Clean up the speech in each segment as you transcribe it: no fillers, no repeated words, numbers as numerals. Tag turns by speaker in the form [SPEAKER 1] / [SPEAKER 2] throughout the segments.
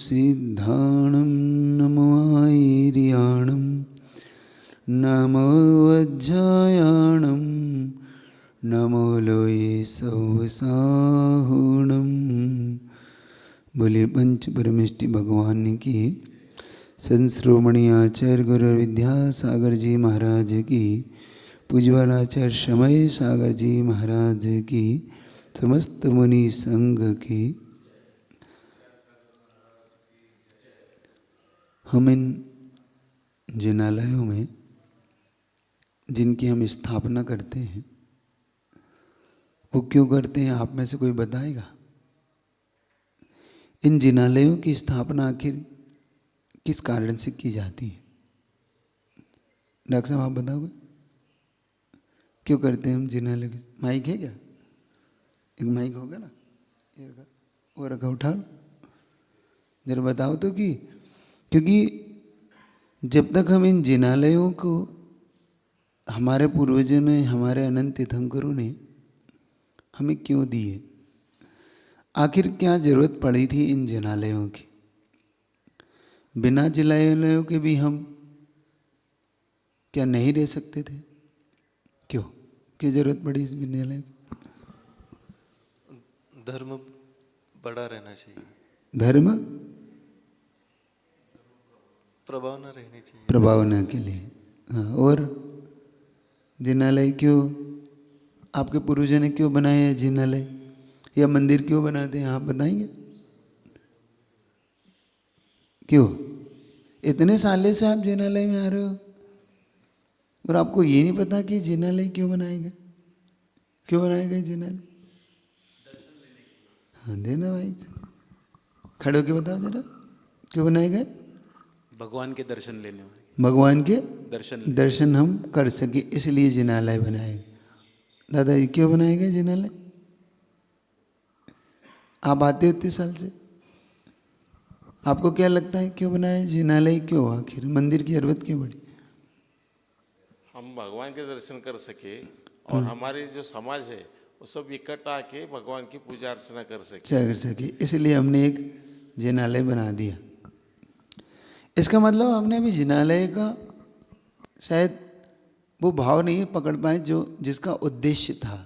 [SPEAKER 1] सिद्धाणं नमो आयर्याणं नमो वज्रायाणं नमो लोये सौसाहुणं। बोले पंच परमिष्टि भगवान की, संश्रोमणी आचार्य गुरु विद्यासागर जी महाराज की, पूज्यवालाचार्य समय सागर जी महाराज की, समस्त मुनि संघ की। हम इन जिनालयों में जिनकी हम स्थापना करते हैं, वो क्यों करते हैं, आप में से कोई बताएगा? इन जिनालयों की स्थापना आखिर किस कारण से की जाती है? डॉक्टर साहब आप बताओगे क्यों करते हैं हम जिनालय? माइक है क्या? एक माइक होगा ना, ये रखा, वो रखा, उठा लो जरा, बताओ तो कि क्योंकि जब तक हम इन जिनालयों को हमारे पूर्वजों ने, हमारे अनंत तीर्थंकरों ने हमें क्यों दिए, आखिर क्या जरूरत पड़ी थी इन जिनालयों की? बिना जिनालयों के भी हम क्या नहीं रह सकते थे? क्यों क्यों जरूरत पड़ी इस विद्यालय की?
[SPEAKER 2] धर्म बड़ा रहना चाहिए,
[SPEAKER 1] धर्म
[SPEAKER 2] प्रभाव न रहनी चाहिए,
[SPEAKER 1] प्रभावना के लिए। हाँ, और जिनालय क्यों, आपके पूर्वजों ने क्यों बनाए हैं जिनालय या मंदिर क्यों बनाते हैं, आप बताएंगे क्यों? इतने साले से आप जिनालय में आ रहे हो और आपको ये नहीं पता कि जिनालय क्यों बनाए गए, क्यों बनाए गए जिनालय? हाँ देना भाई, खड़े होके बताओ जरा, क्यों बनाए गए?
[SPEAKER 3] भगवान के दर्शन लेने में,
[SPEAKER 1] भगवान के
[SPEAKER 3] दर्शन
[SPEAKER 1] दर्शन हम कर सके, इसलिए जिनालय बनाए। दादा ये क्यों बनाए गए जिनालय? आप आते हो इतने साल से, आपको क्या लगता है क्यों बनाए जिनालय? क्यों आखिर मंदिर की जरूरत क्यों पड़ी?
[SPEAKER 4] हम भगवान के दर्शन कर सके और हमारे जो समाज है वो सब इकट्ठा आके भगवान की पूजा अर्चना कर सके,
[SPEAKER 1] इसलिए हमने एक जिनालय बना दिया। इसका मतलब हमने अभी जिनालय का शायद वो भाव नहीं पकड़ पाए जो जिसका उद्देश्य था।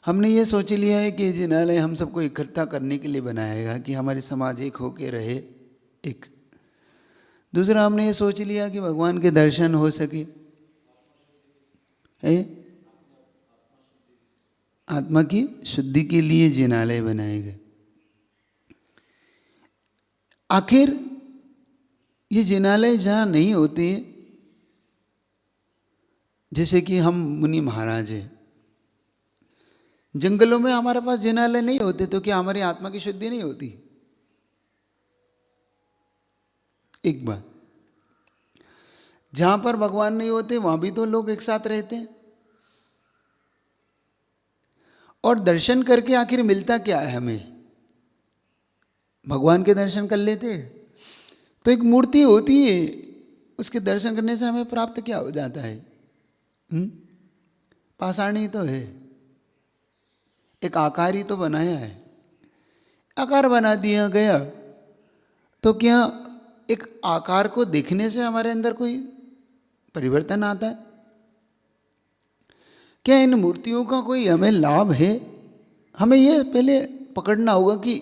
[SPEAKER 1] हमने ये सोच लिया है कि जिनालय हम सबको इकट्ठा करने के लिए बनाएगा कि हमारे समाज एक होके रहे। एक दूसरा हमने ये सोच लिया कि भगवान के दर्शन हो सके, आत्मा की शुद्धि के लिए जिनालय बनाए गए। आखिर ये जिनालय जहाँ नहीं होते, जैसे कि हम मुनि महाराज हैं, जंगलों में हमारे पास जिनालय नहीं होते तो क्या हमारी आत्मा की शुद्धि नहीं होती? एक बात, जहां पर भगवान नहीं होते वहां भी तो लोग एक साथ रहते हैं, और दर्शन करके आखिर मिलता क्या है हमें? भगवान के दर्शन कर लेते तो एक मूर्ति होती है, उसके दर्शन करने से हमें प्राप्त क्या हो जाता है? पाषाणी तो है, एक आकार ही तो बनाया है, आकार बना दिया गया, तो क्या एक आकार को देखने से हमारे अंदर कोई परिवर्तन आता है? क्या इन मूर्तियों का कोई हमें लाभ है? हमें ये पहले पकड़ना होगा कि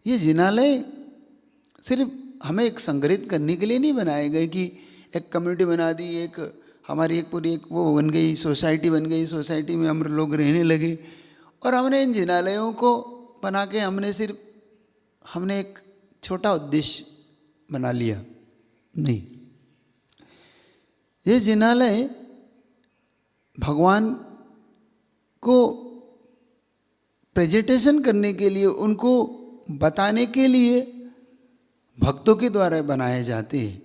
[SPEAKER 1] ये जिनालय सिर्फ हमें एक संग्रहित करने के लिए नहीं बनाए गए कि एक कम्युनिटी बना दी, एक हमारी एक पूरी एक वो बन गई, सोसाइटी बन गई, सोसाइटी में हम लोग रहने लगे और हमने इन जिनालयों को बना के हमने एक छोटा उद्देश्य बना लिया। नहीं, ये जिनालय भगवान को प्रेजेंटेशन करने के लिए, उनको बताने के लिए भक्तों के द्वारा बनाए जाते हैं।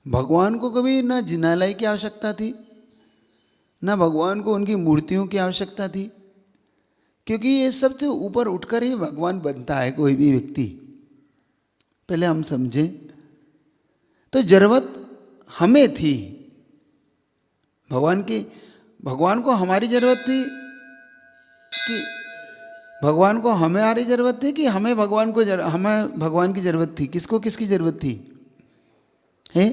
[SPEAKER 1] भगवान को कभी ना जिनालय की आवश्यकता थी, ना भगवान को उनकी मूर्तियों की आवश्यकता थी, क्योंकि ये सबसे ऊपर उठकर ही भगवान बनता है कोई भी व्यक्ति। पहले हम समझें तो जरूरत हमें थी, भगवान को हमारी जरूरत थी कि भगवान को हमारी जरूरत थी कि हमें भगवान को हमें भगवान की जरूरत थी? किसको किसकी जरूरत थी? है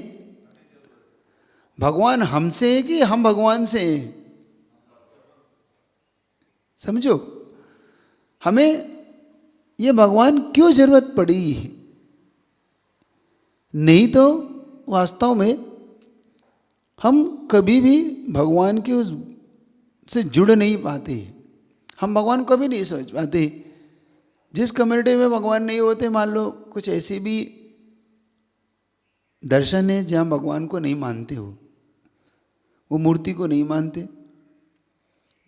[SPEAKER 1] भगवान हमसे है कि हम भगवान से हैं? समझो, हमें ये भगवान क्यों जरूरत पड़ी है? नहीं तो वास्तव में हम कभी भी भगवान के उस से जुड़ नहीं पाते। हम भगवान को कभी नहीं समझ पाते। जिस कम्युनिटी में भगवान नहीं होते, मान लो कुछ ऐसी भी दर्शन है जहाँ भगवान को नहीं मानते हो, वो मूर्ति को नहीं मानते,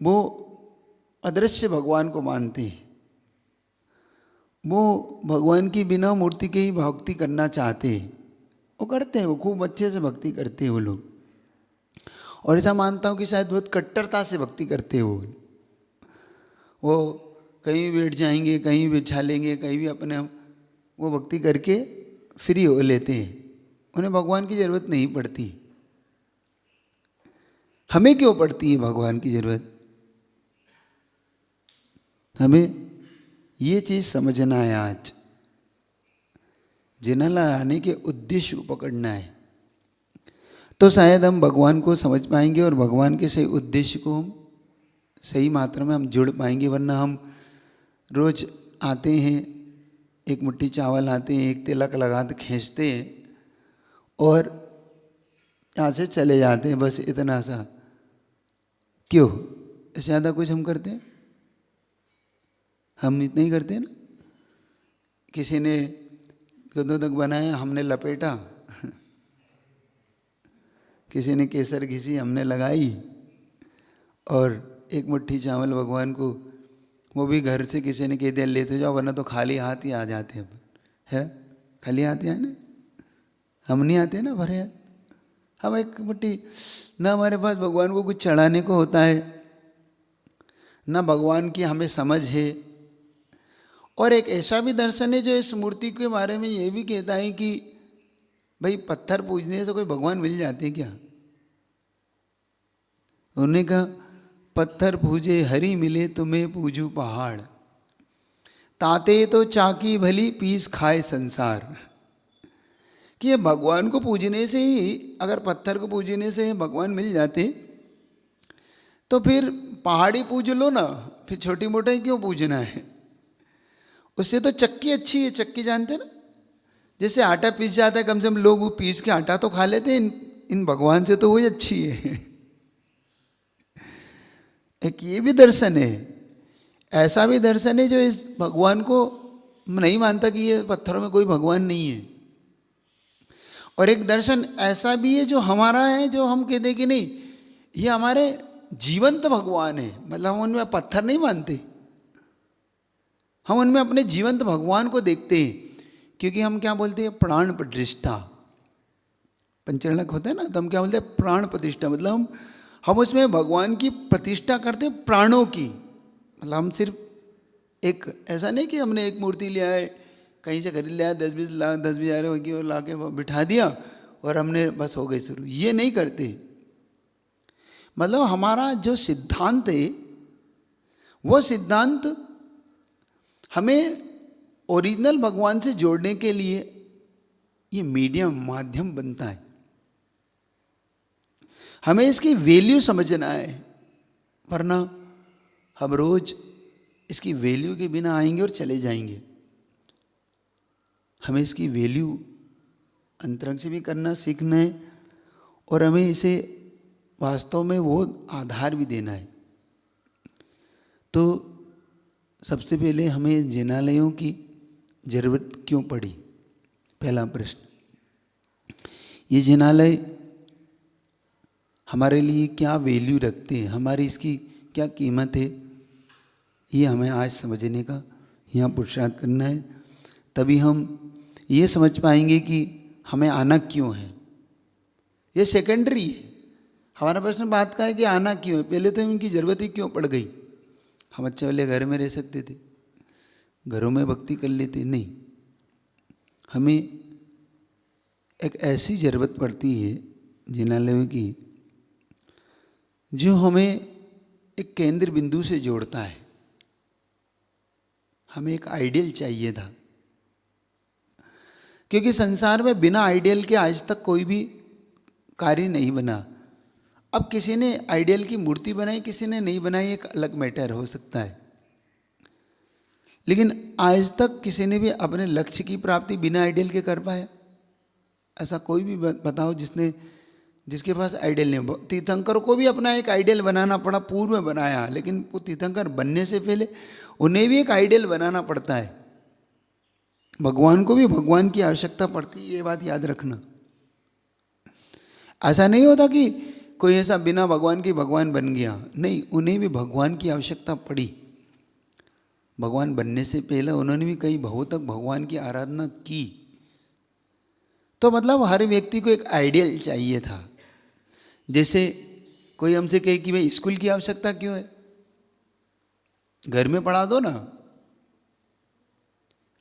[SPEAKER 1] वो अदृश्य भगवान को मानते हैं, वो भगवान की बिना मूर्ति के ही भक्ति करना चाहते हैं। वो करते हैं, वो खूब अच्छे से भक्ति करते हैं वो लोग। और ऐसा मानता हूँ कि शायद बहुत कट्टरता से भक्ति करते हो। वो कहीं भी बैठ जाएंगे, कहीं भी बिछा लेंगे, कहीं भी अपने वो भक्ति करके फ्री हो लेते हैं। उन्हें भगवान की ज़रूरत नहीं पड़ती। हमें क्यों पड़ती है भगवान की ज़रूरत? हमें ये चीज़ समझना है। आज जिन्हें आने के उद्देश्य को पकड़ना है, तो शायद हम भगवान को समझ पाएंगे और भगवान के सही उद्देश्य को हम सही मात्रा में हम जुड़ पाएंगे। वरना हम रोज आते हैं, एक मुट्ठी चावल आते हैं, एक तिलक लगाते खींचते हैं और यहाँ से चले जाते हैं, बस इतना सा। क्यों? इससे ज़्यादा कुछ हम करते हैं? हम इतना ही करते हैं ना। किसी ने गदोदक बनाया, हमने लपेटा, किसी ने केसर घिसी, हमने लगाई, और एक मुट्ठी चावल भगवान को, वो भी घर से किसी ने कह दिया लेते जाओ, वरना तो खाली हाथ ही आ जाते हैं। है खाली हाथ ही आए ना, हम नहीं आते ना भरे हाथ। हम एक मुट्ठी, ना हमारे पास भगवान को कुछ चढ़ाने को होता है, ना भगवान की हमें समझ है। और एक ऐसा भी दर्शन है जो इस मूर्ति के बारे में ये भी कहता है कि भाई पत्थर पूजने से कोई भगवान मिल जाते क्या? उन्होंने कहा पत्थर पूजे हरि मिले तुम्हें पूजू पहाड़, ताते तो चाकी भली पीस खाए संसार। कि ये भगवान को पूजने से ही, अगर पत्थर को पूजने से भगवान मिल जाते तो फिर पहाड़ी पूज लो ना, फिर छोटी मोटी क्यों पूजना है? उससे तो चक्की अच्छी है। चक्की जानते ना, जैसे आटा पीस जाता है, कम से कम लोग वो पीस के आटा तो खा लेते हैं। इन भगवान से तो वही अच्छी है। एक ये भी दर्शन है, ऐसा भी दर्शन है जो इस भगवान को नहीं मानता कि ये पत्थरों में कोई भगवान नहीं है। और एक दर्शन ऐसा भी है जो हमारा है, जो हम कहते हैं कि नहीं ये हमारे जीवंत भगवान है। मतलब हम उनमें पत्थर नहीं मानते, हम उनमें अपने जीवंत भगवान को देखते हैं। क्योंकि हम क्या बोलते हैं? प्राण प्रतिष्ठा। पंचरणक होता है ना, तो हम क्या बोलते हैं? प्राण प्रतिष्ठा। मतलब हम उसमें भगवान की प्रतिष्ठा करते हैं, प्राणों की। मतलब हम सिर्फ एक ऐसा नहीं कि हमने एक मूर्ति लिया है, कहीं से खरीद लिया 10-20 लाख 10-20 हज़ार होगी और ला के बिठा दिया और हमने बस हो गए शुरू, ये नहीं करते। मतलब हमारा जो सिद्धांत है, वो सिद्धांत हमें ओरिजिनल भगवान से जोड़ने के लिए ये मीडियम माध्यम बनता है। हमें इसकी वैल्यू समझना है, वरना हम रोज इसकी वैल्यू के बिना आएंगे और चले जाएंगे। हमें इसकी वैल्यू अंतरंग से भी करना सीखना है, और हमें इसे वास्तव में वो आधार भी देना है। तो सबसे पहले हमें जिनालयों की जरूरत क्यों पड़ी? पहला प्रश्न। ये जिनालय हमारे लिए क्या वैल्यू रखते हैं, हमारी इसकी क्या कीमत है, ये हमें आज समझने का यहाँ पुरुषार्थ करना है। तभी हम ये समझ पाएंगे कि हमें आना क्यों है। ये सेकेंडरी है। हमारा प्रश्न बात का है कि आना क्यों है। पहले तो इनकी ज़रूरत ही क्यों पड़ गई? हम अच्छे वाले घर में रह सकते थे, घरों में भक्ति कर लेते। नहीं, हमें एक ऐसी ज़रूरत पड़ती है जिनालयों की जो हमें एक केंद्र बिंदु से जोड़ता है। हमें एक आइडियल चाहिए था, क्योंकि संसार में बिना आइडियल के आज तक कोई भी कार्य नहीं बना। अब किसी ने आइडियल की मूर्ति बनाई, किसी ने नहीं बनाई, एक अलग मैटर हो सकता है, लेकिन आज तक किसी ने भी अपने लक्ष्य की प्राप्ति बिना आइडियल के कर पाया? ऐसा कोई भी बताओ जिसके पास आइडियल नहीं हो। तीर्थंकर को भी अपना एक आइडियल बनाना पड़ा, पूर्व में बनाया, लेकिन वो तीर्थंकर बनने से पहले उन्हें भी एक आइडियल बनाना पड़ता है। भगवान को भी भगवान की आवश्यकता पड़ती है, ये बात याद रखना। ऐसा नहीं होता कि कोई ऐसा बिना भगवान के भगवान बन गया, नहीं, उन्हें भी भगवान की आवश्यकता पड़ी। भगवान बनने से पहले उन्होंने भी कई भावों तक भगवान की आराधना की। तो मतलब हर व्यक्ति को एक आइडियल चाहिए था। जैसे कोई हमसे कहे कि भाई स्कूल की आवश्यकता क्यों है, घर में पढ़ा दो ना।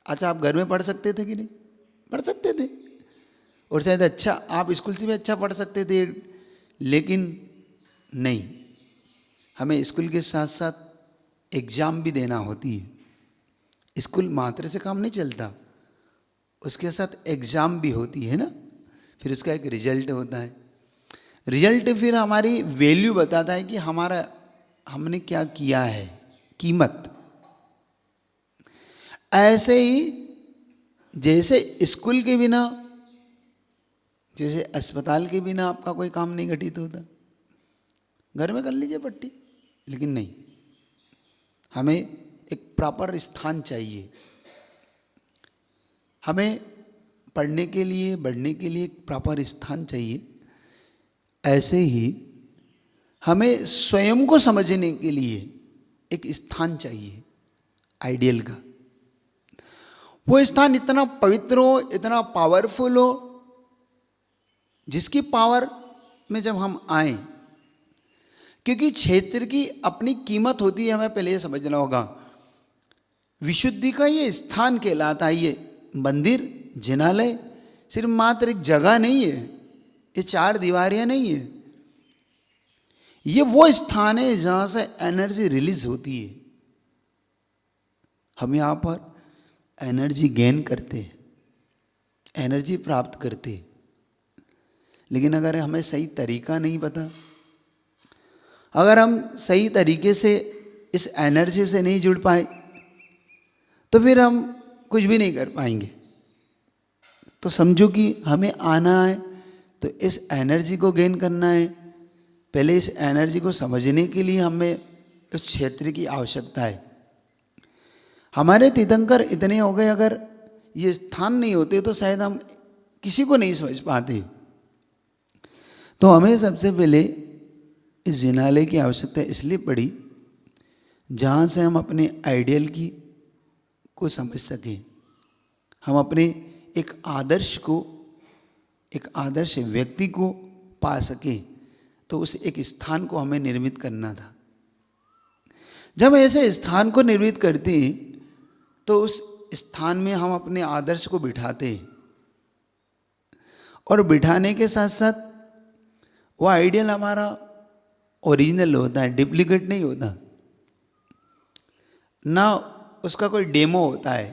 [SPEAKER 1] अच्छा, आप घर में पढ़ सकते थे कि नहीं? पढ़ सकते थे, और शायद अच्छा आप स्कूल से भी अच्छा पढ़ सकते थे, लेकिन नहीं, हमें स्कूल के साथ साथ एग्ज़ाम भी देना होती है। स्कूल मात्र से काम नहीं चलता, उसके साथ एग्ज़ाम भी होती है ना, फिर उसका एक रिजल्ट होता है। रिजल्ट फिर हमारी वैल्यू बताता है कि हमने क्या किया है, कीमत। ऐसे ही जैसे स्कूल के बिना, जैसे अस्पताल के बिना आपका कोई काम नहीं घटित होता। घर में कर लीजिए पट्टी, लेकिन नहीं, हमें एक प्रॉपर स्थान चाहिए। हमें पढ़ने के लिए, बढ़ने के लिए एक प्रॉपर स्थान चाहिए। ऐसे ही हमें स्वयं को समझने के लिए एक स्थान चाहिए आइडियल का। वो स्थान इतना पवित्र हो, इतना पावरफुल हो, जिसकी पावर में जब हम आए, क्योंकि क्षेत्र की अपनी कीमत होती है, हमें पहले ये समझना होगा। विशुद्धि का ये स्थान कहलाता है। ये मंदिर, जिनालय सिर्फ मात्र एक जगह नहीं है, ये चार दीवारियां नहीं है, ये वो स्थान है जहां से एनर्जी रिलीज होती है। हम यहां पर एनर्जी गेन करते हैं, एनर्जी प्राप्त करते हैं, लेकिन अगर हमें सही तरीका नहीं पता, अगर हम सही तरीके से इस एनर्जी से नहीं जुड़ पाए, तो फिर हम कुछ भी नहीं कर पाएंगे। तो समझो कि हमें आना है तो इस एनर्जी को गेन करना है। पहले इस एनर्जी को समझने के लिए हमें उस क्षेत्र की आवश्यकता है। हमारे तीर्थंकर इतने हो गए, अगर ये स्थान नहीं होते तो शायद हम किसी को नहीं समझ पाते। तो हमें सबसे पहले इस जिनालय की आवश्यकता इसलिए पड़ी जहाँ से हम अपने आइडियल को समझ सकें, हम अपने एक आदर्श को, एक आदर्श व्यक्ति को पा सके। तो उस एक स्थान को हमें निर्मित करना था। जब ऐसे स्थान को निर्मित करते हैं तो उस स्थान में हम अपने आदर्श को बिठाते हैं, और बिठाने के साथ साथ वो आइडियल हमारा ओरिजिनल होता है, डुप्लीकेट नहीं होता ना, उसका कोई डेमो होता है।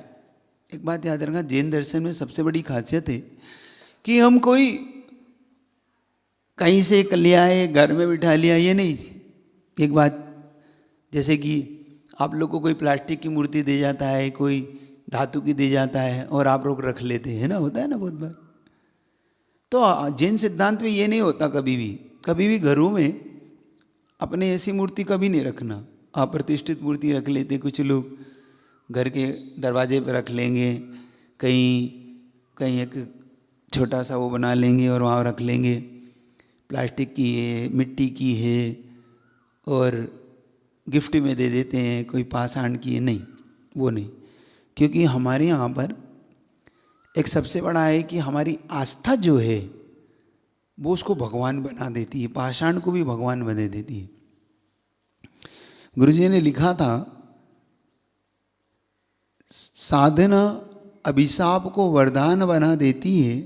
[SPEAKER 1] एक बात याद रखना, जैन दर्शन में सबसे बड़ी खासियत है कि हम कोई कहीं से ले आए, घर में बिठा लिया, ये नहीं। एक बात, जैसे कि आप लोग को कोई प्लास्टिक की मूर्ति दे जाता है, कोई धातु की दे जाता है, और आप लोग रख लेते हैं ना, होता है ना बहुत बार। तो जैन सिद्धांत में ये नहीं होता। कभी भी घरों में अपने ऐसी मूर्ति कभी नहीं रखना। अप्रतिष्ठित मूर्ति रख लेते कुछ लोग, घर के दरवाजे पर रख लेंगे, कहीं एक छोटा सा वो बना लेंगे और वहाँ रख लेंगे। प्लास्टिक की है, मिट्टी की है, और गिफ्ट में दे देते हैं, कोई पाषाण की है। नहीं, वो नहीं, क्योंकि हमारे यहाँ पर एक सबसे बड़ा है कि हमारी आस्था जो है वो उसको भगवान बना देती है, पाषाण को भी भगवान बना देती है। गुरुजी ने लिखा था, साधना अभिशाप को वरदान बना देती है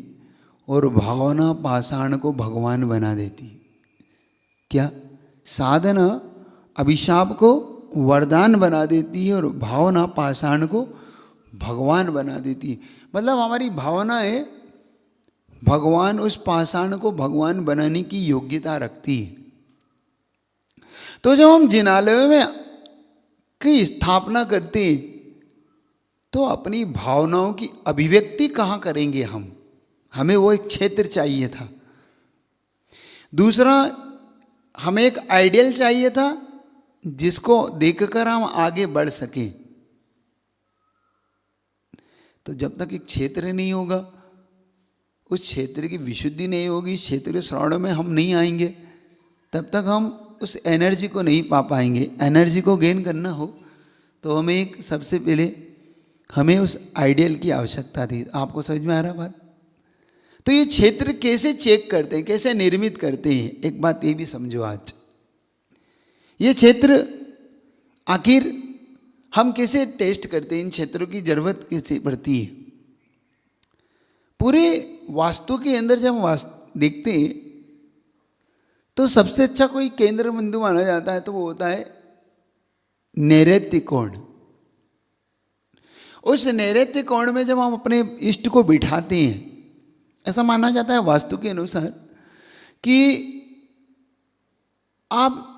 [SPEAKER 1] और भावना पाषाण को भगवान बना देती है। क्या? साधना अभिशाप को वरदान बना देती है और भावना पाषाण को भगवान बना देती है। मतलब हमारी भावना है, भगवान उस पाषाण को भगवान बनाने की योग्यता रखती है। तो जब हम जिनालय में की स्थापना करते हैं तो अपनी भावनाओं की अभिव्यक्ति कहाँ करेंगे हम? हमें वो एक क्षेत्र चाहिए था। दूसरा, हमें एक आइडियल चाहिए था जिसको देखकर हम आगे बढ़ सकें। तो जब तक एक क्षेत्र नहीं होगा, उस क्षेत्र की विशुद्धि नहीं होगी, क्षेत्र के श्रवण में हम नहीं आएंगे, तब तक हम उस एनर्जी को नहीं पा पाएंगे। एनर्जी को गेन करना हो तो हमें एक सबसे पहले हमें उस आइडियल की आवश्यकता थी। आपको समझ में आ रहा बात? तो ये क्षेत्र कैसे चेक करते हैं, कैसे निर्मित करते हैं, एक बात ये भी समझो। आज ये क्षेत्र आखिर हम कैसे टेस्ट करते हैं, इन क्षेत्रों की जरूरत कैसे पड़ती है? पूरे वास्तु के अंदर जब देखते हैं तो सबसे अच्छा कोई केंद्र बिंदु माना जाता है तो वो होता है नैऋत्य कोण। उस नैऋत्य कोण में जब हम अपने इष्ट को बिठाते हैं, ऐसा माना जाता है वास्तु के अनुसार कि आप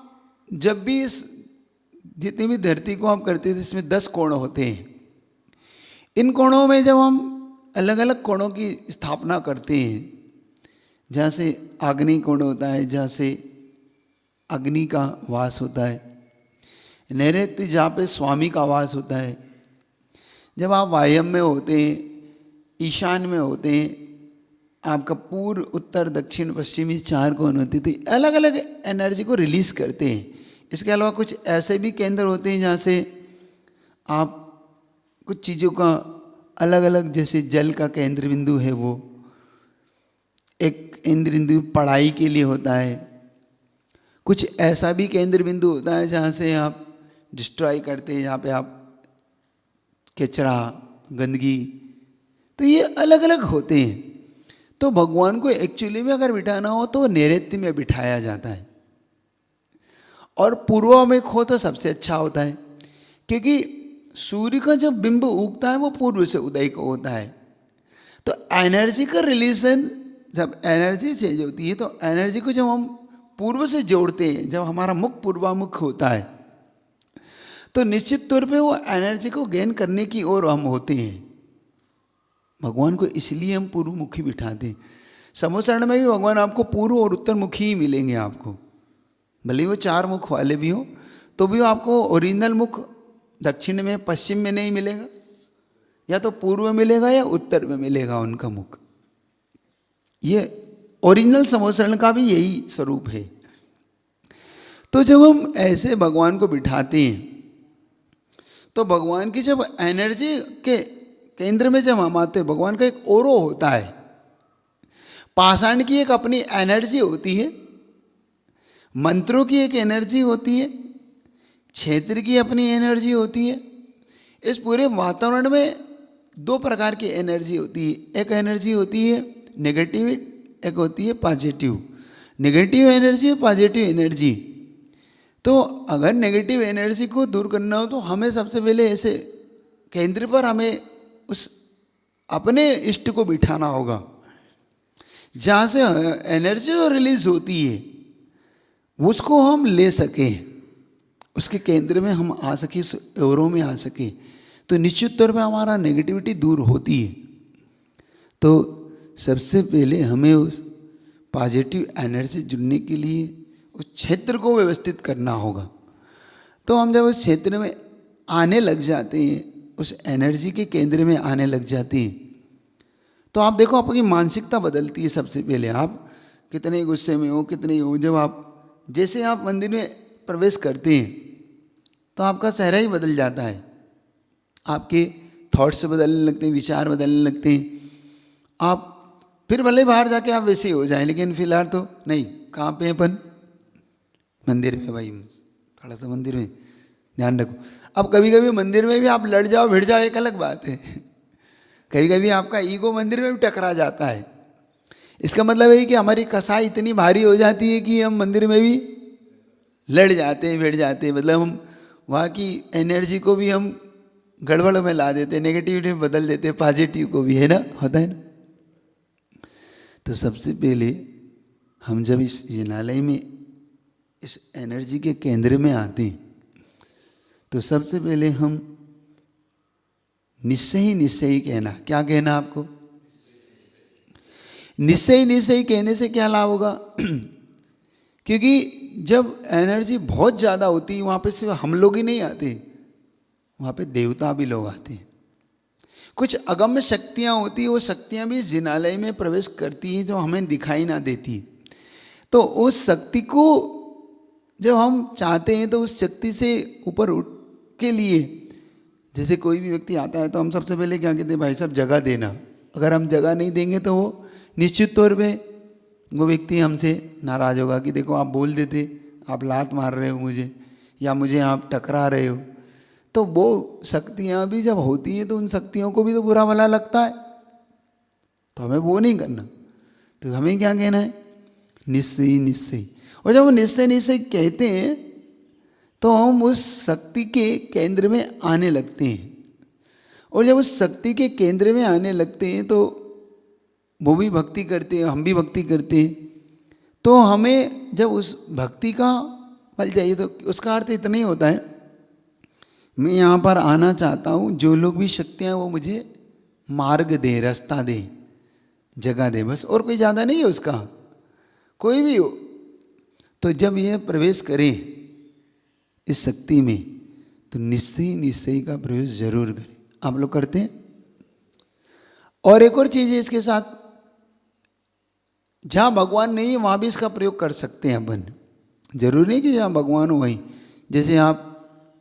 [SPEAKER 1] जब भी इस जितनी भी धरती को आप करते थे इसमें 10 कोण होते हैं। इन कोणों में जब हम अलग अलग कोणों की स्थापना करते हैं, जहाँ से आग्नेय कोण होता है, जहाँ से अग्नि का वास होता है, नैऋत्य जहाँ पे स्वामी का वास होता है, जब आप वायम में होते हैं, ईशान में होते हैं, आपका पूर्व उत्तर दक्षिण पश्चिमी 4 कोण होते थे, अलग अलग एनर्जी को रिलीज करते हैं। इसके अलावा कुछ ऐसे भी केंद्र होते हैं जहाँ से आप कुछ चीज़ों का अलग अलग, जैसे जल का केंद्र बिंदु है, वो एक केंद्र बिंदु पढ़ाई के लिए होता है। कुछ ऐसा भी केंद्र बिंदु होता है जहाँ से आप डिस्ट्रॉय करते हैं, जहाँ पे आप कचरा, गंदगी, तो ये अलग अलग होते हैं। तो भगवान को एक्चुअली में अगर बिठाना हो तो नैऋत्य में बिठाया जाता है और पूर्व में हो तो सबसे अच्छा होता है, क्योंकि सूर्य का जब बिंब उगता है वो पूर्व से उदय को होता है। तो एनर्जी का रिलेशन, जब एनर्जी चेंज होती है तो एनर्जी को जब हम पूर्व से जोड़ते हैं, जब हमारा मुख पूर्वामुख होता है तो निश्चित तौर पे वो एनर्जी को गेन करने की ओर हम होते हैं। भगवान को इसलिए हम पूर्वमुखी बिठाते हैं। समोचरण में भी भगवान आपको पूर्व और उत्तरमुखी ही मिलेंगे आपको, भले वो 4 मुख वाले भी हो तो भी आपको ओरिजिनल मुख दक्षिण में पश्चिम में नहीं मिलेगा, या तो पूर्व में मिलेगा या उत्तर में मिलेगा उनका मुख। ये ओरिजिनल समोचरण का भी यही स्वरूप है। तो जब हम ऐसे भगवान को बिठाते हैं तो भगवान की जब एनर्जी के केंद्र में जब हम आते हैं, भगवान का एक ओरो होता है। पाषाण की एक अपनी एनर्जी होती है, मंत्रों की एक एनर्जी होती है, क्षेत्र की अपनी एनर्जी होती है। इस पूरे वातावरण में 2 प्रकार की एनर्जी होती है। एक एनर्जी होती है नेगेटिव, एक होती है पॉजिटिव। नेगेटिव एनर्जी और पॉजिटिव एनर्जी। तो अगर नेगेटिव एनर्जी को दूर करना हो तो हमें सबसे पहले ऐसे केंद्र पर हमें उस अपने इष्ट को बिठाना होगा, जहाँ से एनर्जी जो रिलीज होती है उसको हम ले सकें, उसके केंद्र में हम आ सके, उस ओरों में आ सके, तो निश्चित तौर पे हमारा नेगेटिविटी दूर होती है। तो सबसे पहले हमें उस पॉजिटिव एनर्जी जुड़ने के लिए उस क्षेत्र को व्यवस्थित करना होगा। तो हम जब उस क्षेत्र में आने लग जाते हैं, उस एनर्जी के केंद्र में आने लग जाते हैं, तो आप देखो आपकी मानसिकता बदलती है। सबसे पहले आप कितने गुस्से में हो, कितने हो, जब आप जैसे आप मंदिर में प्रवेश करते हैं तो आपका चेहरा ही बदल जाता है, आपके थॉट्स बदलने लगते हैं, विचार बदलने लगते हैं। आप फिर भले बाहर जाके आप वैसे ही हो जाएं, लेकिन फिलहाल तो नहीं। कहाँ पे अपन? मंदिर में। भाई थोड़ा सा मंदिर में ध्यान रखो। अब कभी कभी मंदिर में भी आप लड़ जाओ, भिड़ जाओ, एक अलग बात है। कभी कभी आपका ईगो मंदिर में भी टकरा जाता है। इसका मतलब है कि हमारी कसाई इतनी भारी हो जाती है कि हम मंदिर में भी लड़ जाते हैं, भिड़ जाते हैं। मतलब हम वहाँ की एनर्जी को भी हम गड़बड़ में ला देते, नेगेटिविटी में बदल देते, पॉजिटिव को भी, है ना, होता है ना। तो सबसे पहले हम जब इस जिनालय में इस एनर्जी के केंद्र में आते हैं तो सबसे पहले हम निश्चय कहना। क्या कहना आपको? निश्चय कहने से क्या लाभ होगा? क्योंकि जब एनर्जी बहुत ज़्यादा होती है वहाँ पे सिर्फ हम लोग ही नहीं आते, वहाँ पे देवता भी लोग आते हैं। कुछ अगम्य शक्तियाँ होती हैं, वो शक्तियाँ भी इस जिनालय में प्रवेश करती हैं जो हमें दिखाई ना देती। तो उस शक्ति को जब हम चाहते हैं तो उस शक्ति से ऊपर उठ के लिए, जैसे कोई भी व्यक्ति आता है तो हम सबसे पहले क्या कहते हैं, भाई साहब जगह देना। अगर हम जगह नहीं देंगे तो वो निश्चित तौर पे वो व्यक्ति हमसे नाराज़ होगा कि देखो आप बोल देते, आप लात मार रहे हो मुझे, या मुझे आप टकरा रहे हो। तो वो शक्तियाँ भी जब होती हैं तो उन शक्तियों को भी तो बुरा भला लगता है, तो हमें वो नहीं करना। तो हमें क्या कहना है? निश्चय। और जब वो निश्चय कहते हैं तो हम उस शक्ति के केंद्र में आने लगते हैं। और जब उस शक्ति के केंद्र में आने लगते हैं तो वो भी भक्ति करते हैं, हम भी भक्ति करते हैं। तो हमें जब उस भक्ति का फल चाहिए तो उसका अर्थ इतना ही होता है, मैं यहाँ पर आना चाहता हूँ, जो लोग भी शक्तियाँ वो मुझे मार्ग दे, रास्ता दे, जगह दे, बस। और कोई ज़्यादा नहीं है उसका, कोई भी हो। तो जब ये प्रवेश करें इस शक्ति में तो निश्चय का प्रवेश जरूर करें। आप लोग करते हैं? और एक और चीज़ है इसके साथ, जहाँ भगवान नहीं है वहाँ भी इसका प्रयोग कर सकते हैं अपन। जरूरी नहीं कि जहाँ भगवान हो वहीं। जैसे आप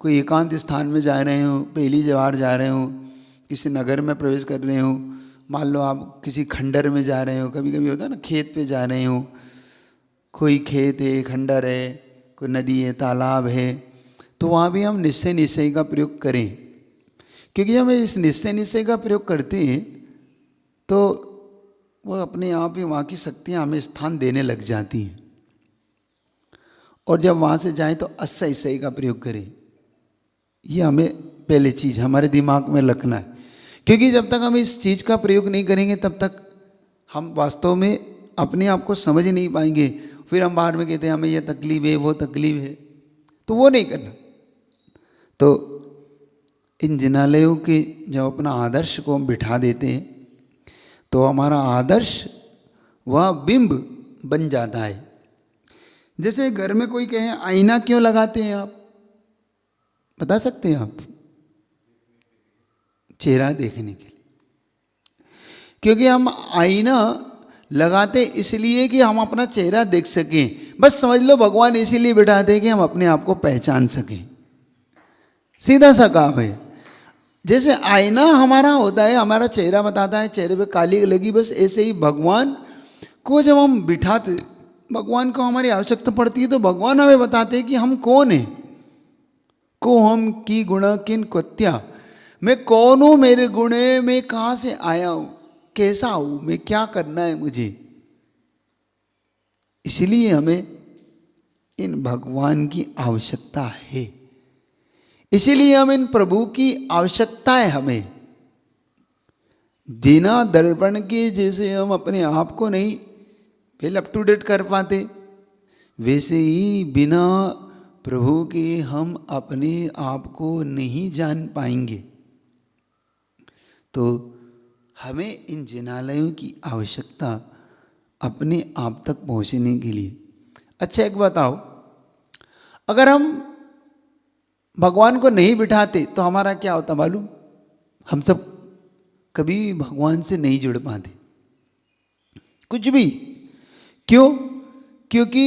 [SPEAKER 1] कोई एकांत स्थान में जा रहे हो, पहली जवार जा रहे हो, किसी नगर में प्रवेश कर रहे हो, मान लो आप किसी खंडर में जा रहे हो, कभी कभी होता है ना खेत पे जा रहे हो, कोई खेत है, खंडर है, कोई नदी है, तालाब है, तो वहाँ भी हम निश्चय का प्रयोग करें। क्योंकि जब हम इस निश्चय का प्रयोग करते हैं तो वो अपने आप ही वहाँ की शक्तियाँ हमें स्थान देने लग जाती हैं। और जब वहाँ से जाएं तो असही का प्रयोग करें। ये हमें पहले चीज़ हमारे दिमाग में रखना है, क्योंकि जब तक हम इस चीज़ का प्रयोग नहीं करेंगे तब तक हम वास्तव में अपने आप को समझ नहीं पाएंगे। फिर हम बाहर में कहते हैं हमें ये तकलीफ है, वो तकलीफ है, तो वो नहीं करना। तो इन जिनालयों के जब अपना आदर्श को हम बिठा देते हैं तो हमारा आदर्श वह बिंब बन जाता है। जैसे घर में कोई कहे आईना क्यों लगाते हैं आप, बता सकते हैं आप? चेहरा देखने के लिए। क्योंकि हम आईना लगाते इसलिए कि हम अपना चेहरा देख सकें। बस समझ लो भगवान इसीलिए बिठाते हैं कि हम अपने आप को पहचान सकें। सीधा सा काम है। जैसे आईना हमारा होता है, हमारा चेहरा बताता है, चेहरे पे काली लगी, बस ऐसे ही भगवान को जब हम बिठाते, भगवान को हमारी आवश्यकता पड़ती है तो भगवान हमें बताते हैं कि हम कौन हैं। को हम की गुण किन कृत्या, मैं कौन हूँ, मेरे गुण है, मैं कहाँ से आया हूँ, कैसा हूँ, मैं क्या करना है मुझे। इसलिए हमें इन भगवान की आवश्यकता है, इसीलिए हम इन प्रभु की आवश्यकता है हमें। बिना दर्पण के जैसे हम अपने आप को नहीं पहले अप टू डेट कर पाते, वैसे ही बिना प्रभु के हम अपने आप को नहीं जान पाएंगे। तो हमें इन जिनालयों की आवश्यकता अपने आप तक पहुंचने के लिए। अच्छा एक बताओ, अगर हम भगवान को नहीं बिठाते तो हमारा क्या होता मालूम? हम सब कभी भगवान से नहीं जुड़ पाते, कुछ भी। क्यों? क्योंकि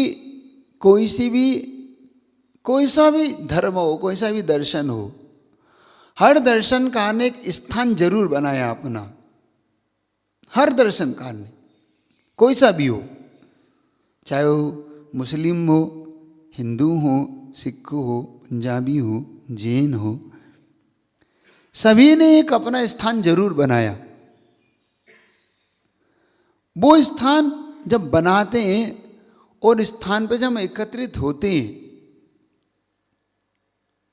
[SPEAKER 1] कोई सा भी धर्म हो, कोई सा भी दर्शन हो, हर दर्शनकार ने एक स्थान जरूर बनाया अपना। हर दर्शनकार ने, कोई सा भी हो, चाहे वो मुस्लिम हो, हिंदू हो, सिख हो, पंजाबी हो, जैन हो, सभी ने एक अपना स्थान जरूर बनाया। वो स्थान जब बनाते हैं और स्थान पे जब हम एकत्रित होते हैं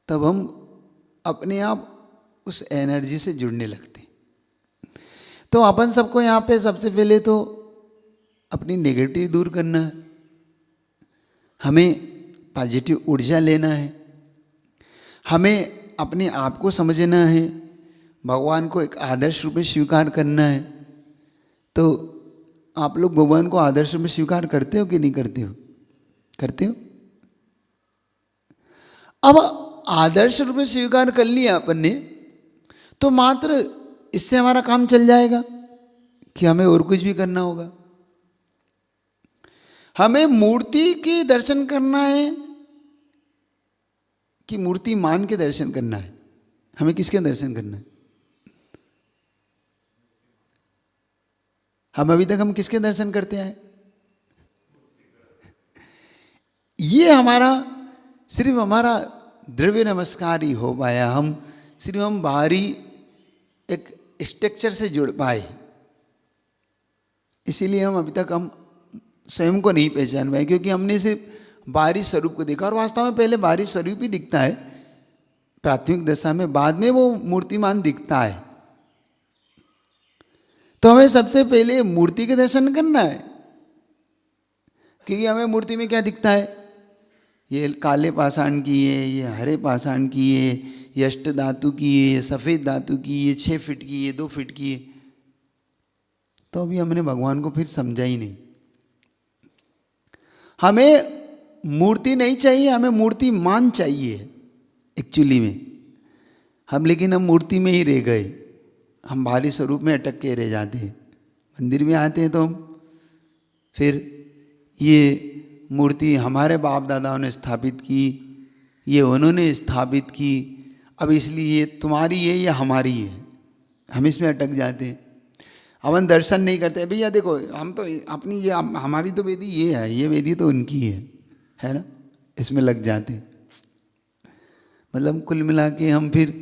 [SPEAKER 1] तब हम अपने आप उस एनर्जी से जुड़ने लगते हैं। तो अपन सबको यहाँ पे सबसे पहले तो अपनी नेगेटिव दूर करना है, हमें पॉजिटिव ऊर्जा लेना है, हमें अपने आप को समझना है, भगवान को एक आदर्श रूप में स्वीकार करना है। तो आप लोग भगवान को आदर्श रूप में स्वीकार करते हो कि नहीं करते हो? करते हो? अब आदर्श रूप में स्वीकार कर लिया अपन ने, तो मात्र इससे हमारा काम चल जाएगा कि हमें और कुछ भी करना होगा? हमें मूर्ति के दर्शन करना है कि मूर्ति मान के दर्शन करना है? हमें किसके दर्शन करना है? हम अभी तक हम किसके दर्शन करते आए? ये हमारा सिर्फ हमारा द्रव्य नमस्कार ही हो पाया। हम बाहरी एक स्ट्रक्चर से जुड़ पाए, इसीलिए हम अभी तक हम स्वयं को नहीं पहचान पाए, क्योंकि हमने सिर्फ बाहरी स्वरूप को देखा। और वास्तव में पहले बाहरी स्वरूप ही दिखता है प्राथमिक दशा में, बाद में वो मूर्तिमान दिखता है। तो हमें सबसे पहले मूर्ति के दर्शन करना है, क्योंकि हमें मूर्ति में क्या दिखता है? ये काले पाषाण की है, ये हरे पाषाण की है, ये अष्ट धातु की है, ये सफ़ेद धातु की, ये 6 फीट की है, 2 फीट की है। तो अभी हमने भगवान को फिर समझा ही नहीं। हमें मूर्ति नहीं चाहिए, हमें मूर्ति मान चाहिए एक्चुअली में। लेकिन हम मूर्ति में ही रह गए, हम बाहरी स्वरूप में अटक के रह जाते हैं। मंदिर में आते हैं तो हम फिर ये मूर्ति हमारे बाप दादाओं ने स्थापित की, ये उन्होंने स्थापित की, अब इसलिए ये तुम्हारी है या हमारी है, हम इसमें अटक जाते हैं। अपन दर्शन नहीं करते। भैया देखो, हम तो अपनी ये हमारी तो वेदी ये है, ये वेदी तो उनकी है ना, इसमें लग जाते हैं। मतलब कुल मिला के हम फिर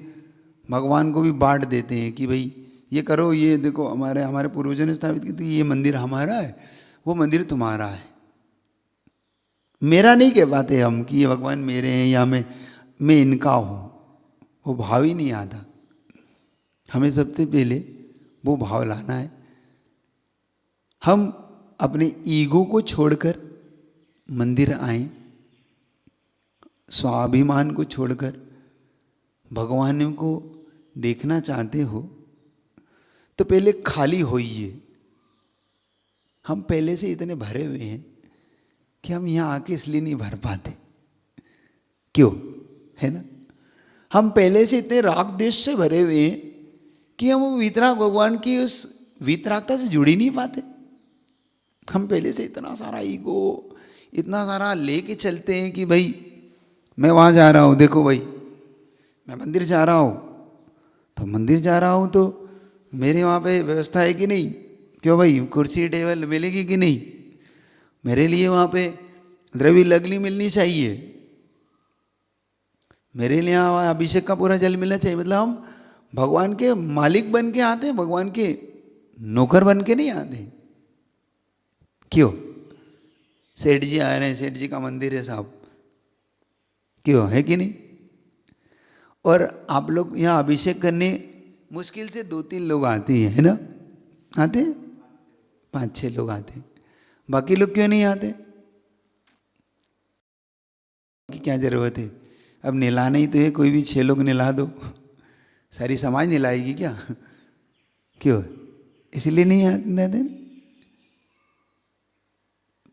[SPEAKER 1] भगवान को भी बांट देते हैं कि भाई ये करो, ये देखो हमारे पूर्वजों ने स्थापित की थी, ये मंदिर हमारा है, वो मंदिर तुम्हारा है। मेरा नहीं कह पाते हम कि ये भगवान मेरे हैं या मैं इनका हूँ, वो भाव ही नहीं आता। हमें सबसे पहले वो भाव लाना है। हम अपने ईगो को छोड़कर मंदिर आए, स्वाभिमान को छोड़कर भगवान को देखना चाहते हो तो पहले खाली होइए। हम पहले से इतने भरे हुए हैं कि हम यहाँ आके इसलिए नहीं भर पाते, क्यों? है ना, हम पहले से इतने राग देश से भरे हुए हैं कि हम वीतराग भगवान की उस वीतरागता से जुड़ ही नहीं पाते। हम पहले से इतना सारा ईगो, इतना सारा लेके चलते हैं कि भाई मैं वहाँ जा रहा हूँ, देखो भाई मैं मंदिर जा रहा हूँ, तो मंदिर जा रहा हूँ तो मेरे वहाँ पे व्यवस्था है कि नहीं, क्यों भाई कुर्सी टेबल मिलेगी कि नहीं, मेरे लिए वहाँ पे द्रव्य लगनी मिलनी चाहिए, मेरे लिए यहाँ अभिषेक का पूरा जल मिलना चाहिए। मतलब हम भगवान के मालिक बन के आते हैं, भगवान के नौकर बन के नहीं आते। क्यों? सेठ जी आ रहे हैं, सेठ जी का मंदिर है साहब, क्यों? है कि नहीं? और आप लोग यहाँ अभिषेक करने मुश्किल से 2-3 लोग आते हैं, है ना? आते हैं 5-6 लोग आते हैं, बाकी लोग क्यों नहीं आते? की क्या जरूरत है? अब नहलाना ही तो है, कोई भी 6 लोग नहला दो, सारी समाज नहलाएगी क्या? क्यों? इसलिए नहीं आते।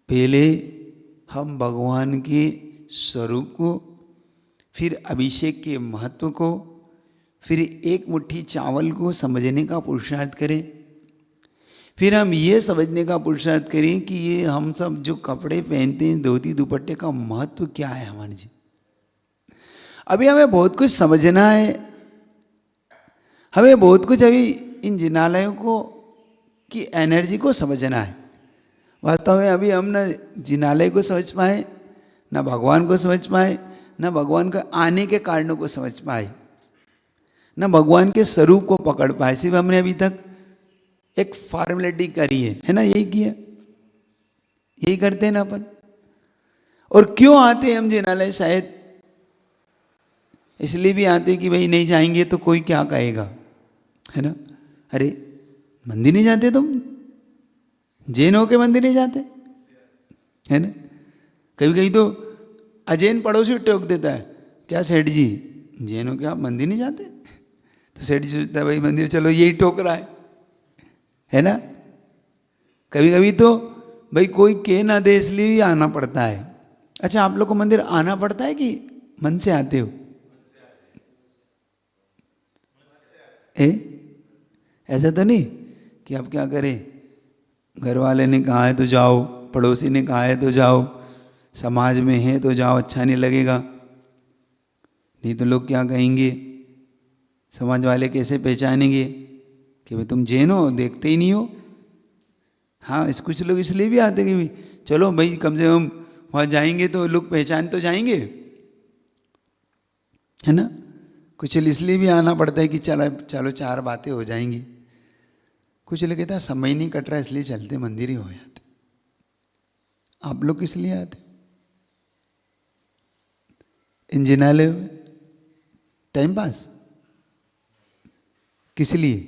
[SPEAKER 1] पहले हम भगवान के स्वरूप को, फिर अभिषेक के महत्व को, फिर एक मुट्ठी चावल को समझने का पुरुषार्थ करें। फिर हम ये समझने का पुरुषार्थ करें कि ये हम सब जो कपड़े पहनते हैं, धोती दुपट्टे का महत्व क्या है हमारे जी। अभी हमें बहुत कुछ समझना है, हमें बहुत कुछ अभी इन जिनालयों को की एनर्जी को समझना है। वास्तव में अभी हम ना जिनालय को समझ पाए, ना भगवान को समझ पाए, ना भगवान का आने के कारणों को समझ पाए, ना भगवान के स्वरूप को पकड़ पाए। सिर्फ हमने अभी तक एक फॉर्मेलिटी करी है ना, यही किया, यही करते हैं ना अपन। और क्यों आते हैं हम जिनालय? शायद इसलिए भी आते कि भाई नहीं जाएंगे तो कोई क्या कहेगा, है ना। अरे मंदिर नहीं जाते तुम, जैन हो के मंदिर नहीं जाते, है ना। कभी कभी तो अजैन पड़ोसी टोक देता है, क्या सेठ जी जैन हो के आप मंदिर नहीं जाते, तो सेठ जी सोचता है भाई मंदिर चलो यही टोक रहा है ना। कभी कभी तो भाई कोई कह ना दे इसलिए भी आना पड़ता है। अच्छा आप लोग को मंदिर आना पड़ता है कि मन से आते हो? ऐसा तो नहीं कि आप क्या करें, घर वाले ने कहा है तो जाओ, पड़ोसी ने कहा है तो जाओ, समाज में है तो जाओ, अच्छा नहीं लगेगा, नहीं तो लोग क्या कहेंगे, समाज वाले कैसे पहचानेंगे कि भाई तुम जैन हो, देखते ही नहीं हो। हाँ इस कुछ लोग इसलिए भी आते कि भाई चलो भाई कम से कम वहाँ जाएंगे तो लोग पहचान तो जाएंगे, है ना। कुछ इसलिए भी आना पड़ता है कि चलो चलो चार बातें हो जाएंगी। कुछ लोग कहते हैं समय नहीं कट रहा इसलिए चलते मंदिर ही हो जाते। आप लोग किस लिए आते? इंजनालय हुए टाइम पास, किस लिए?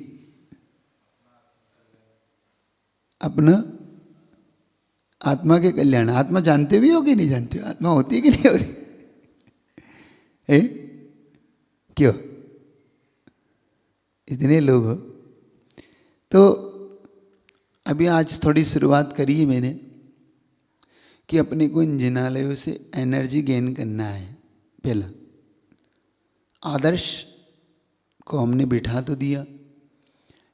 [SPEAKER 1] अपना आत्मा के कल्याण। आत्मा जानते भी हो कि नहीं जानते हो? आत्मा होती है कि नहीं होती है? क्यों इतने लोग हो? तो अभी आज थोड़ी शुरुआत करी है मैंने कि अपने को इन जिनालयों से एनर्जी गेन करना है। पहला आदर्श को हमने बिठा तो दिया,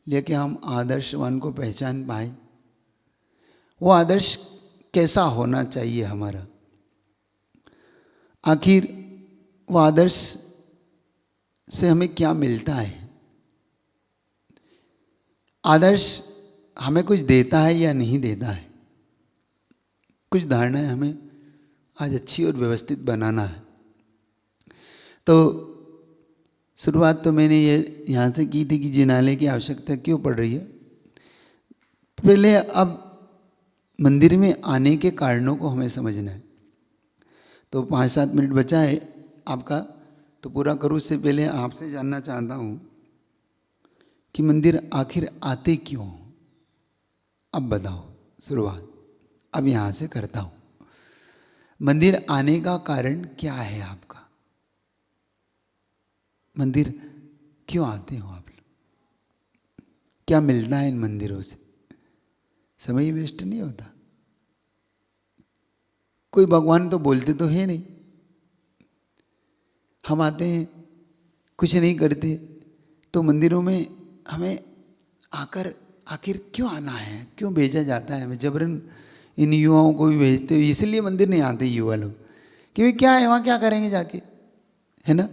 [SPEAKER 1] लेकिन हम आदर्शवान को पहचान पाए। वो आदर्श कैसा होना चाहिए हमारा, आखिर वो आदर्श से हमें क्या मिलता है? आदर्श हमें कुछ देता है या नहीं देता है? कुछ धारणाएं हमें आज अच्छी और व्यवस्थित बनाना है। तो शुरुआत तो मैंने ये यहाँ से की थी कि जिनालय की आवश्यकता क्यों पड़ रही है। पहले अब मंदिर में आने के कारणों को हमें समझना है। तो 5-7 मिनट बचा है आपका, तो पूरा करूँ उससे पहले आपसे जानना चाहता हूँ कि मंदिर आखिर आते क्यों? अब बताओ, शुरुआत अब यहाँ से करता हूँ। मंदिर आने का कारण क्या है आपका? मंदिर क्यों आते हो आप लोग? क्या मिलना है इन मंदिरों से? समय वेस्ट नहीं होता? कोई भगवान तो बोलते तो है नहीं, हम आते हैं कुछ नहीं करते। तो मंदिरों में हमें आकर आखिर क्यों आना है, क्यों भेजा जाता है? हमें जबरन इन युवाओं को भी भेजते हो, इसलिए मंदिर नहीं आते युवा लोग कि भाई क्या है वहाँ, क्या करेंगे जाके, है ना।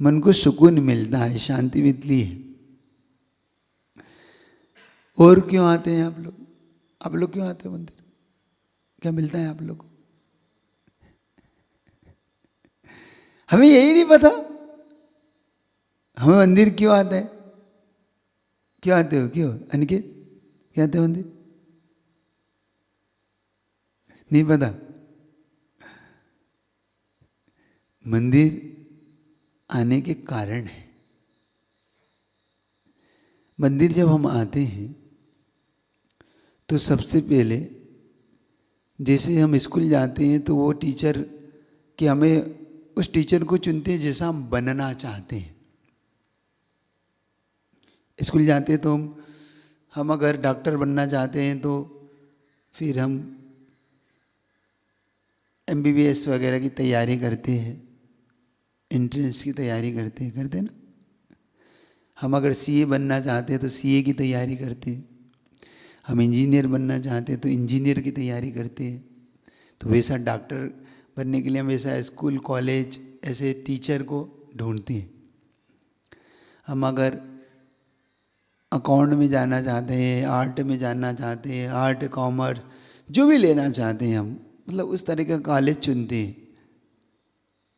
[SPEAKER 1] मन को सुकून मिलता है, शांति मिलती है। और क्यों आते हैं आप लोग? आप लोग क्यों आते हो मंदिर? क्या मिलता है आप लोग को? हमें यही नहीं पता हमें मंदिर क्यों आता है। क्यों आते हो? क्यों अनिकेत, क्या आते हो मंदिर? नहीं पता? मंदिर आने के कारण है। मंदिर जब हम आते हैं तो सबसे पहले जैसे हम स्कूल जाते हैं तो वो टीचर कि हमें उस टीचर को चुनते हैं जैसा हम बनना चाहते हैं। स्कूल जाते हैं तो हम अगर डॉक्टर बनना चाहते हैं तो फिर हम MBBS वगैरह की तैयारी करते हैं, एंट्रेंस की तैयारी करते हैं ना। हम अगर CA बनना चाहते हैं तो CA की तैयारी करते हैं। हम इंजीनियर बनना चाहते हैं तो इंजीनियर की तैयारी करते हैं। तो वैसा डॉक्टर बनने के लिए हम वैसा स्कूल कॉलेज ऐसे टीचर को ढूंढते हैं। हम अगर अकाउंट में जाना चाहते हैं, आर्ट में जाना चाहते हैं, आर्ट कॉमर्स जो भी लेना चाहते हैं हम, मतलब उस तरह का कॉलेज चुनते हैं।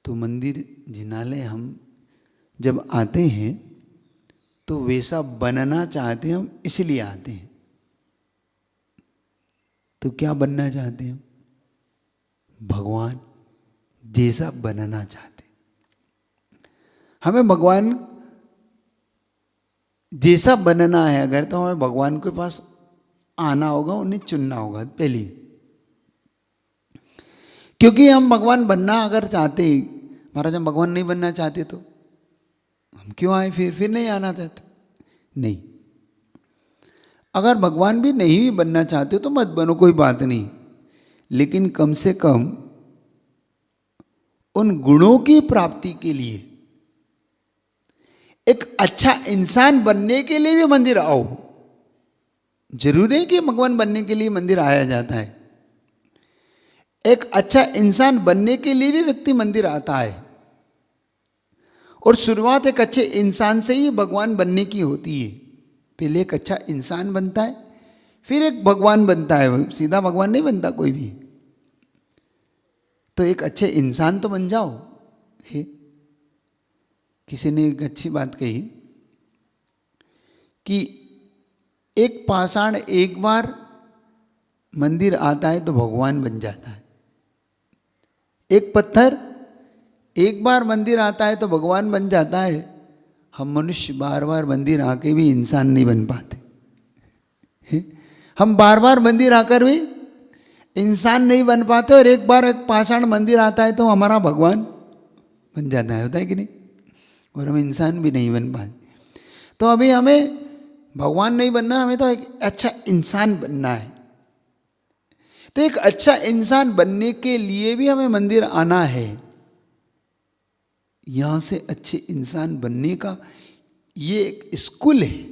[SPEAKER 1] तो मंदिर जिनालय हम जब आते हैं तो वैसा बनना चाहते हैं हम, इसलिए आते हैं। तो क्या बनना चाहते हैं हम? भगवान जैसा बनना चाहते। हमें भगवान जैसा बनना है अगर, तो हमें भगवान के पास आना होगा, उन्हें चुनना होगा पहले। क्योंकि हम भगवान बनना अगर चाहते, महाराज हम भगवान नहीं बनना चाहते तो हम क्यों आए, फिर नहीं आना चाहते। नहीं, अगर भगवान भी नहीं भी बनना चाहते हो तो मत बनो, कोई बात नहीं, लेकिन कम से कम उन गुणों की प्राप्ति के लिए, एक अच्छा इंसान बनने के लिए भी मंदिर आओ। जरूरी नहीं कि भगवान बनने के लिए मंदिर आया जाता है। एक अच्छा इंसान बनने के लिए भी व्यक्ति मंदिर आता है। और शुरुआत एक अच्छे इंसान से ही भगवान बनने की होती है। पहले एक अच्छा इंसान बनता है, फिर एक भगवान बनता है। सीधा भगवान नहीं बनता कोई भी। तो एक अच्छे इंसान तो बन जाओ। है किसी ने एक अच्छी बात कही कि एक पाषाण एक बार मंदिर आता है तो भगवान बन जाता है। एक पत्थर एक बार मंदिर आता है तो भगवान बन जाता है। हम मनुष्य बार बार मंदिर आके भी इंसान नहीं बन पाते। हम बार बार मंदिर आकर भी इंसान नहीं बन पाते, और एक बार एक पाषाण मंदिर आता है तो हमारा भगवान बन जाता है। होता है कि नहीं? और हम इंसान भी नहीं बन पाते। तो अभी हमें भगवान नहीं बनना, हमें तो एक अच्छा इंसान बनना है। तो एक अच्छा इंसान बनने के लिए भी हमें मंदिर आना है। यहां से अच्छे इंसान बनने का ये एक स्कूल है।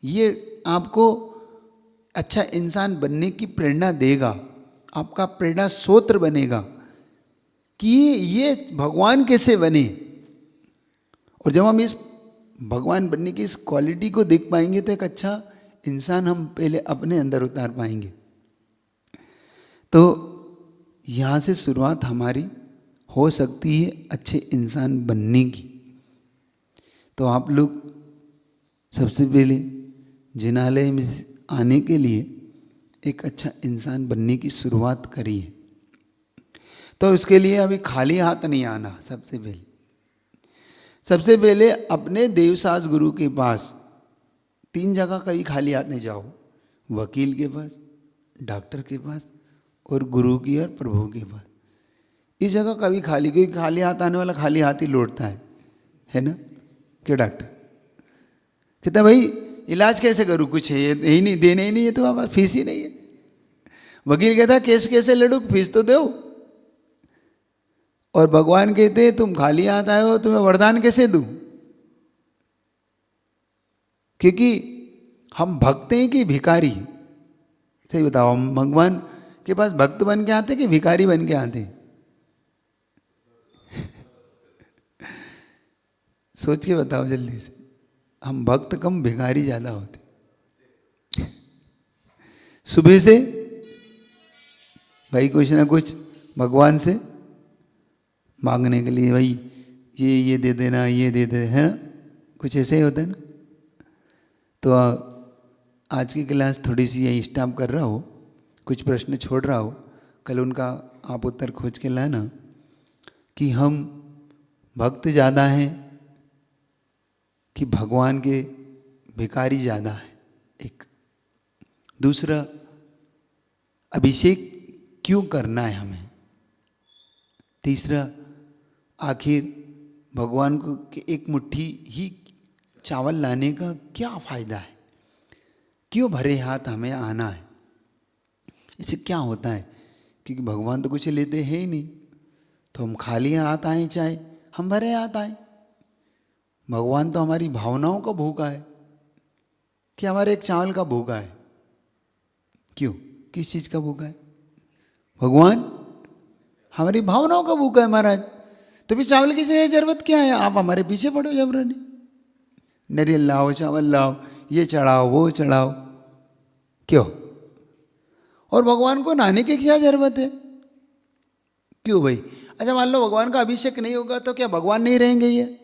[SPEAKER 1] ये आपको अच्छा इंसान बनने की प्रेरणा देगा, आपका प्रेरणा स्रोत बनेगा कि ये भगवान कैसे बने। और जब हम इस भगवान बनने की इस क्वालिटी को देख पाएंगे तो एक अच्छा इंसान हम पहले अपने अंदर उतार पाएंगे। तो यहाँ से शुरुआत हमारी हो सकती है अच्छे इंसान बनने की। तो आप लोग सबसे पहले जिनालय में आने के लिए एक अच्छा इंसान बनने की शुरुआत करिए। तो इसके लिए अभी खाली हाथ नहीं आना। सबसे पहले अपने देवसास गुरु के पास 3 जगह कभी खाली हाथ नहीं जाओ। वकील के पास, डॉक्टर के पास, और गुरु की और प्रभु के पास। इस जगह कभी खाली, क्योंकि खाली हाथ आने वाला खाली हाथ ही लौटता है ना? क्या डॉक्टर कहता भाई इलाज कैसे करूँ, कुछ है यही नहीं, देने ही नहीं है, तो आप फीस ही नहीं है। वकील कहता केस कैसे लड़ू, फीस तो दो। और भगवान कहते तुम खाली हाथ आए हो, तुम्हें वरदान कैसे दूं? क्योंकि हम भक्त हैं कि भिखारी? सही बताओ, हम भगवान के पास भक्त बन के आते कि भिखारी बन के आते? सोच के बताओ जल्दी से। हम भक्त कम, भिखारी ज्यादा होते। सुबह से भाई कुछ ना कुछ भगवान से मांगने के लिए, भाई ये दे देना, ये दे दे, है ना? कुछ ऐसे ही होता है ना? तो आज की क्लास थोड़ी सी यही स्टॉप कर रहा हो, कुछ प्रश्न छोड़ रहा हो, कल उनका आप उत्तर खोज के लाना कि हम भक्त ज़्यादा हैं कि भगवान के भिखारी ज़्यादा है। एक दूसरा, अभिषेक क्यों करना है हमें? तीसरा, आखिर भगवान को एक मुट्ठी ही चावल लाने का क्या फ़ायदा है? क्यों भरे हाथ हमें आना है? इससे क्या होता है? क्योंकि भगवान तो कुछ लेते हैं ही नहीं, तो हम खाली हाथ आए चाहे हम भरे हाथ आए। भगवान तो हमारी भावनाओं का भूखा है कि हमारे एक चावल का भूखा है। क्यों? किस चीज़ का भूखा है? भगवान हमारी भावनाओं का भूखा है महाराज। तो भी चावल की जरूरत क्या है? आप हमारे पीछे पड़ो जबरनी, नारियल लाओ, चावल लाओ, ये चढ़ाओ, वो चढ़ाओ। क्यों? और भगवान को नहाने की क्या जरूरत है? क्यों भाई? अच्छा मान लो भगवान का अभिषेक नहीं होगा तो क्या भगवान नहीं रहेंगे? ये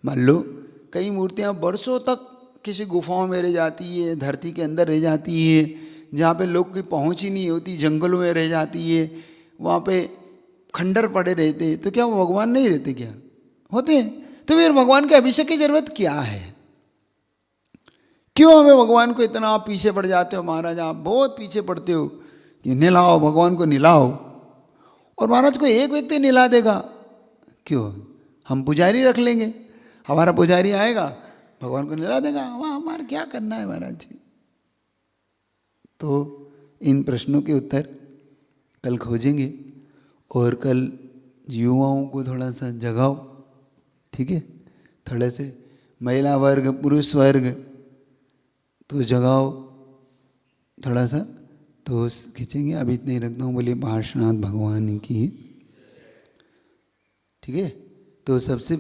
[SPEAKER 1] मान लो कई मूर्तियां वर्षों तक किसी गुफाओं में रह जाती है, धरती के अंदर रह जाती है, जहाँ पे लोग की पहुँच ही नहीं होती, जंगलों में रह जाती है, वहाँ पे खंडर पड़े रहते, तो क्या वो भगवान नहीं रहते क्या? होते हैं। तो फिर भगवान के अभिषेक की जरूरत क्या है? क्यों हमें भगवान को इतना आप पीछे पड़ जाते हो? महाराज आप बहुत पीछे पड़ते हो कि निलाओ, भगवान को निलाओ, और महाराज को एक व्यक्ति निला देगा। क्यों? हम पुजारी रख लेंगे, हमारा पुजारी आएगा, भगवान को निला देगा। वहाँ हमारा क्या करना है महाराज जी? तो इन प्रश्नों के उत्तर कल खोजेंगे, और कल युवाओं को थोड़ा सा जगाओ, ठीक है? थोड़े से महिला वर्ग, पुरुष वर्ग तो जगाओ थोड़ा सा, तो खींचेंगे। अभी इतने ही रखता हूँ। बोलिए पार्श्वनाथ भगवान की, ठीक है? तो सबसे